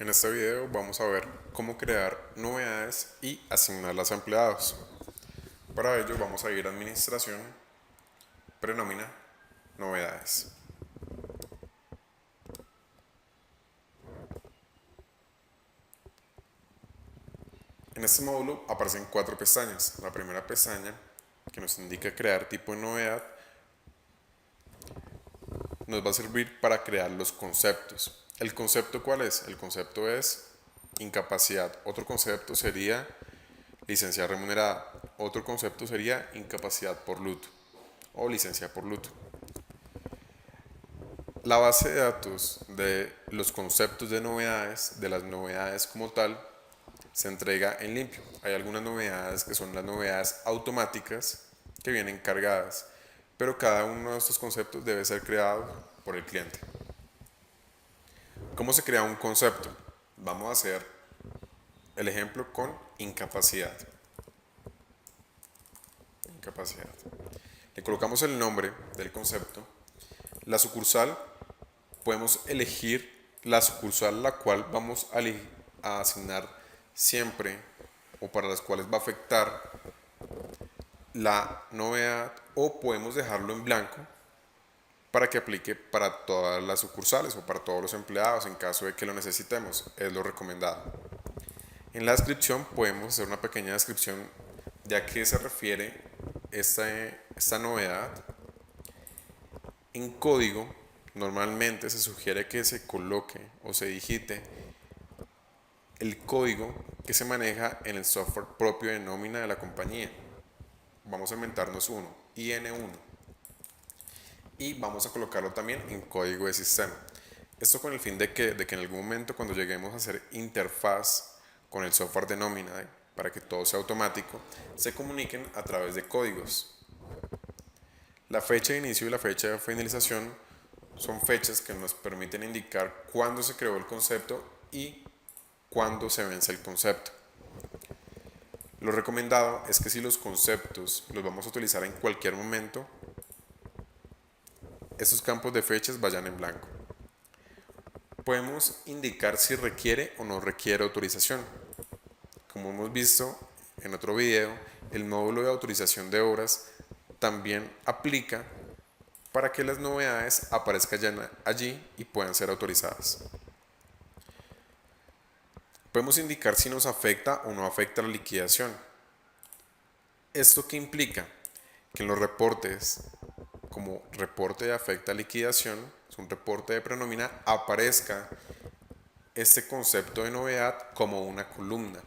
En este video vamos a ver cómo crear novedades y asignarlas a empleados. Para ello vamos a ir a Administración, Prenómina, Novedades. En este módulo aparecen cuatro pestañas. La primera pestaña, que nos indica crear tipo de novedad, nos va a servir para crear los conceptos. ¿El concepto cuál es? El concepto es incapacidad. Otro concepto sería licencia remunerada. Otro concepto sería incapacidad por luto o licencia por luto. La base de datos de los conceptos de novedades, de las novedades como tal, se entrega en limpio. Hay algunas novedades que son las novedades automáticas que vienen cargadas, pero cada uno de estos conceptos debe ser creado por el cliente. ¿Cómo se crea un concepto? Vamos a hacer el ejemplo con incapacidad. Incapacidad. Le colocamos el nombre del concepto. La sucursal, podemos elegir la sucursal a la cual vamos a asignar siempre o para las cuales va a afectar la novedad, o podemos dejarlo en blanco para que aplique para todas las sucursales o para todos los empleados en caso de que lo necesitemos. Es lo recomendado. En la descripción podemos hacer una pequeña descripción de a qué se refiere esta novedad. En código normalmente se sugiere que se coloque o se digite el código que se maneja en el software propio de nómina de la compañía. Vamos a inventarnos uno, IN1, y vamos a colocarlo también en código de sistema. Esto con el fin de que en algún momento, cuando lleguemos a hacer interfaz con el software de nómina, para que todo sea automático, se comuniquen a través de códigos. La fecha de inicio y la fecha de finalización son fechas que nos permiten indicar cuándo se creó el concepto y cuándo se vence el concepto. Lo recomendado es que si los conceptos los vamos a utilizar en cualquier momento, estos campos de fechas vayan en blanco. Podemos indicar si requiere o no requiere autorización. Como hemos visto en otro video, el módulo de autorización de obras también aplica para que las novedades aparezcan allí y puedan ser autorizadas. Podemos indicar si nos afecta o no afecta la liquidación. ¿Esto qué implica? Que en los reportes, como reporte de afecta liquidación, es un reporte de prenómina, aparezca este concepto de novedad como una columna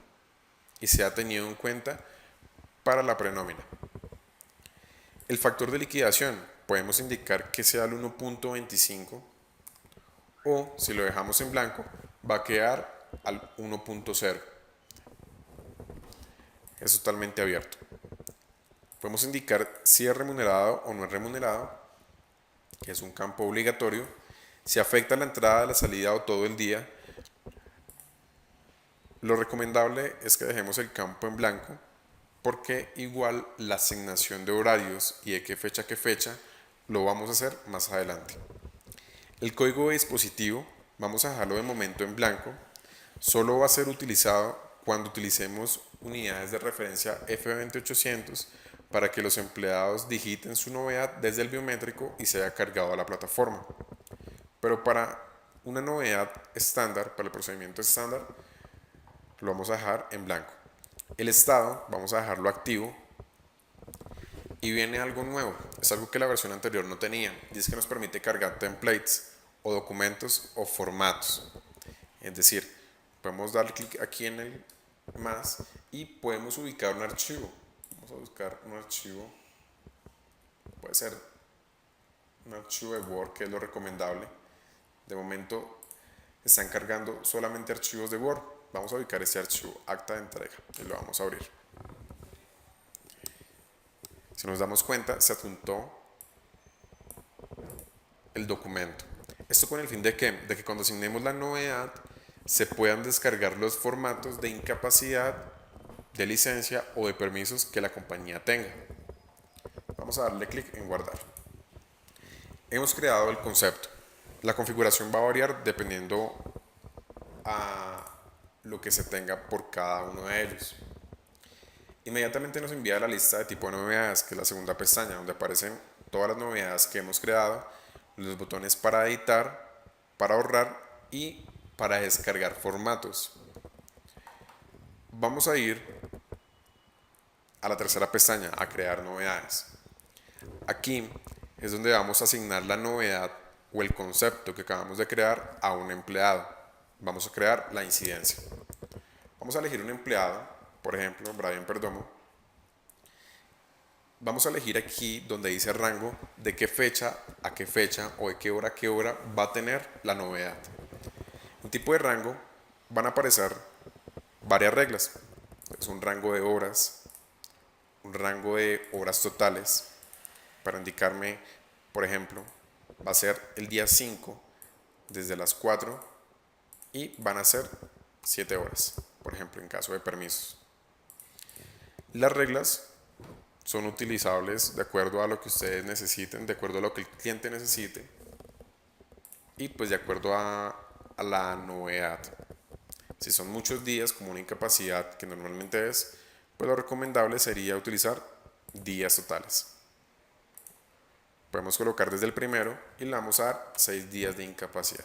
y sea tenido en cuenta para la prenómina. El factor de liquidación podemos indicar que sea el 1.25, o si lo dejamos en blanco va a quedar al 1.0. Es totalmente abierto. Podemos indicar si es remunerado o no es remunerado, que es un campo obligatorio. Si afecta la entrada, la salida o todo el día, lo recomendable es que dejemos el campo en blanco, porque igual la asignación de horarios y de qué fecha a qué fecha lo vamos a hacer más adelante. El código de dispositivo vamos a dejarlo de momento en blanco. Solo va a ser utilizado cuando utilicemos unidades de referencia F20800 para que los empleados digiten su novedad desde el biométrico y sea cargado a la plataforma. Pero para una novedad estándar, para el procedimiento estándar, lo vamos a dejar en blanco. El estado vamos a dejarlo activo, y viene algo nuevo. Es algo que la versión anterior no tenía, y es que nos permite cargar templates o documentos o formatos. Es decir, podemos dar clic aquí en el más y podemos ubicar un archivo. Vamos a buscar un archivo, puede ser un archivo de Word, que es lo recomendable. De momento están cargando solamente archivos de Word. Vamos a ubicar este archivo, acta de entrega, y lo vamos a abrir. Si nos damos cuenta, se adjuntó el documento. Esto con el fin de que cuando asignemos la novedad se puedan descargar los formatos de incapacidad, de licencia o de permisos que la compañía tenga. Vamos a darle clic en guardar. Hemos creado el concepto. La configuración va a variar dependiendo a lo que se tenga por cada uno de ellos. Inmediatamente nos envía la lista de tipo de novedades, que es la segunda pestaña, donde aparecen todas las novedades que hemos creado, los botones para editar, para ahorrar y para descargar formatos. Vamos a ir a la tercera pestaña, a crear novedades. Aquí es donde vamos a asignar la novedad o el concepto que acabamos de crear a un empleado. Vamos a crear la incidencia. Vamos a elegir un empleado, por ejemplo, Brian Perdomo. Vamos a elegir aquí donde dice rango de qué fecha a qué fecha o de qué hora a qué hora va a tener la novedad. En tipo de rango van a aparecer varias reglas. Es un rango de horas, un rango de horas totales, para indicarme, por ejemplo, va a ser el día 5 desde las 4 y van a ser 7 horas, por ejemplo, en caso de permisos. Las reglas son utilizables de acuerdo a lo que ustedes necesiten, de acuerdo a lo que el cliente necesite y pues de acuerdo a la novedad. Si son muchos días como una incapacidad que normalmente es, pues lo recomendable sería utilizar días totales. Podemos colocar desde el primero y le vamos a dar 6 días de incapacidad.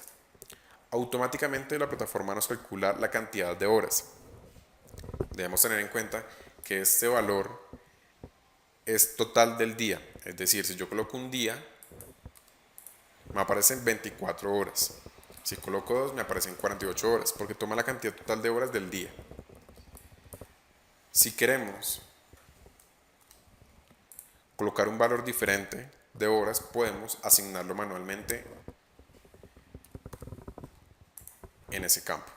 Automáticamente la plataforma nos calcula la cantidad de horas. Debemos tener en cuenta que este valor es total del día. Es decir, si yo coloco un día, me aparecen 24 horas. Si coloco 2, me aparecen 48 horas, porque toma la cantidad total de horas del día. Si queremos colocar un valor diferente de horas, podemos asignarlo manualmente en ese campo.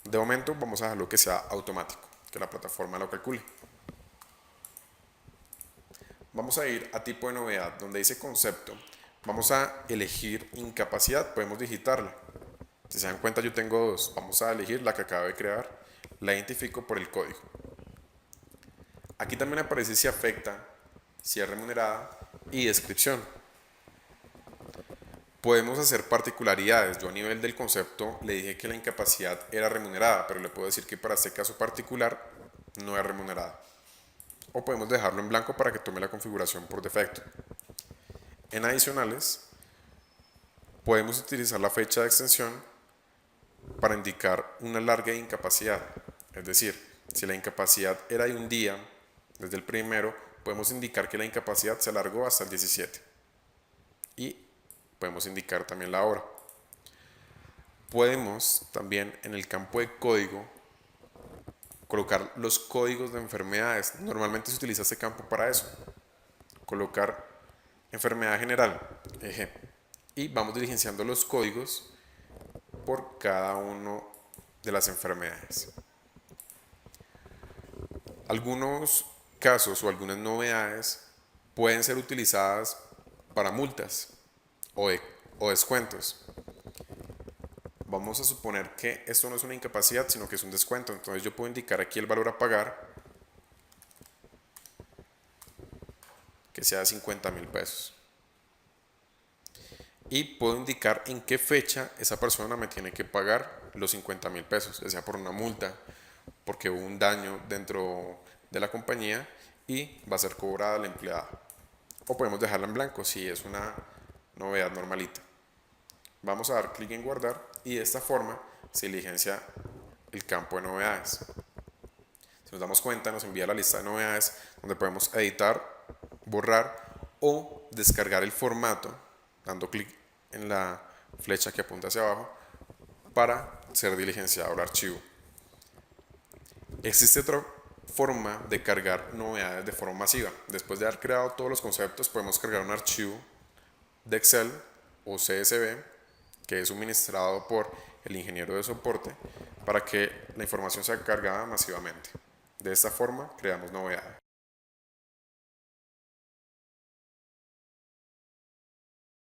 De momento vamos a dejarlo que sea automático, que la plataforma lo calcule. Vamos a ir a tipo de novedad, donde dice concepto. Vamos a elegir incapacidad, podemos digitarla. Si se dan cuenta, yo tengo dos. Vamos a elegir la que acabo de crear, la identifico por el código. Aquí también aparece si afecta, si es remunerada y descripción. Podemos hacer particularidades. Yo a nivel del concepto le dije que la incapacidad era remunerada, pero le puedo decir que para este caso particular no es remunerada. O podemos dejarlo en blanco para que tome la configuración por defecto. En adicionales, podemos utilizar la fecha de extensión para indicar una larga incapacidad. Es decir, si la incapacidad era de un día, desde el primero, podemos indicar que la incapacidad se alargó hasta el 17. Y podemos indicar también la hora. Podemos también en el campo de código colocar los códigos de enfermedades. Normalmente se utiliza este campo para eso. Colocar enfermedad general, eje, y vamos diligenciando los códigos por cada uno de las enfermedades. Algunos casos o algunas novedades pueden ser utilizadas para multas o descuentos. Vamos a suponer que esto no es una incapacidad, sino que es un descuento. Entonces yo puedo indicar aquí el valor a pagar, que sea de 50.000 pesos. Y puedo indicar en qué fecha esa persona me tiene que pagar los 50.000 pesos, ya sea por una multa, porque hubo un daño dentro de la compañía y va a ser cobrada la empleada. O podemos dejarla en blanco si es una novedad normalita. Vamos a dar clic en guardar y de esta forma se diligencia el campo de novedades. Si nos damos cuenta, nos envía la lista de novedades donde podemos editar, borrar o descargar el formato dando clic en la flecha que apunta hacia abajo para ser diligenciado el archivo. Existe otra forma de cargar novedades de forma masiva. Después de haber creado todos los conceptos, podemos cargar un archivo de Excel o CSV que es suministrado por el ingeniero de soporte para que la información sea cargada masivamente. De esta forma creamos novedades.